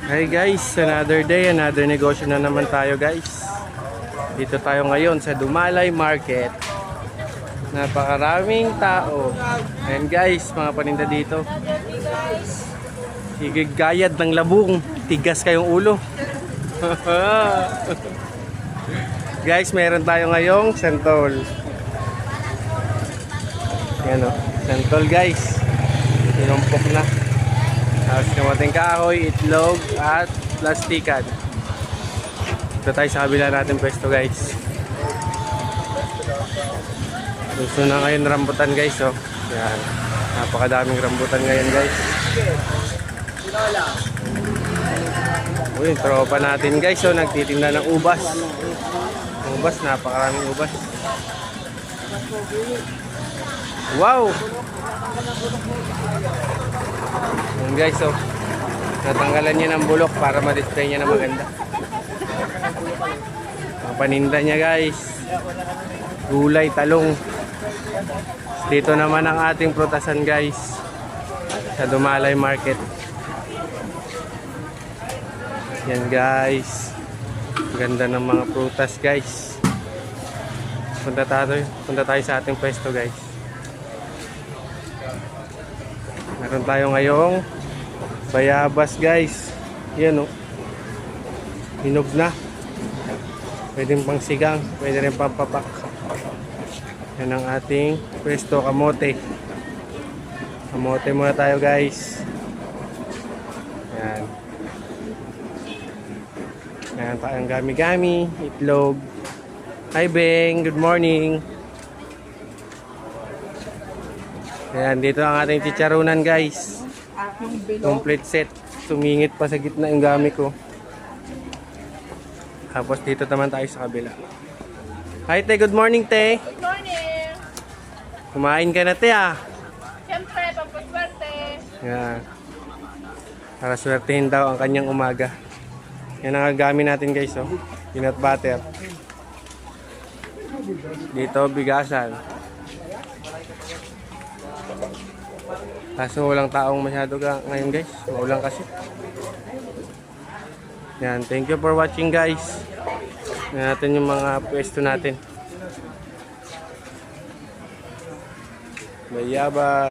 Hey guys, another day, another negosyo na naman tayo guys. Dito tayo ngayon sa Dumalay Market. Napakaraming tao. Ayan guys, mga paninda dito. Higigayad ng labong. Tigas kayong ulo. Guys, meron tayo ngayong santol. Yan o, santol guys. Tinumpok na. Tapos kamating kahoy, itlog, at plastikan. Ito tayo sa kabila natin pwesto guys. Gusto na ngayon rambutan guys, oh. Yan. Napakadaming rambutan ngayon guys. Uy, tropa natin guys, oh. Nagtitinda ng ubas. Ubas, napakaraming ubas. Wow! Yan guys, oh. Natanggalan niya ng bulok para ma-display niya na maganda. Ang paninda niya guys, gulay, talong. Dito naman ang ating prutasan guys, sa Dumalay Market. Yan guys, ganda ng mga prutas guys. Punta tayo sa ating pwesto guys. Meron tayo ngayong bayabas guys. Yan o, hinog na. Pwede pang sigang, pwede rin pang papak. Yan ang ating pwesto, kamote. Kamote muna tayo guys. Yan. Yan tayong gami-gami, itlog. Hi Beng, good morning. Yan, dito ang ating chicharunan guys. Complete set. Sumingit pa sa gitna yung gamit ko. Tapos dito naman tayo sa kabila. Hi te, good morning te. Good morning! Kumain ka na te ah. Siyempre, pampaswerte! Yan. Para swertehin daw ang kanyang umaga. Yan ang gamit natin guys, oh. Peanut butter. Dito bigasan. Kaso walang taong masyado ngayon guys. Walang kasi. Yan, thank you for watching guys. Yan natin yung mga pwesto natin. Bayaba.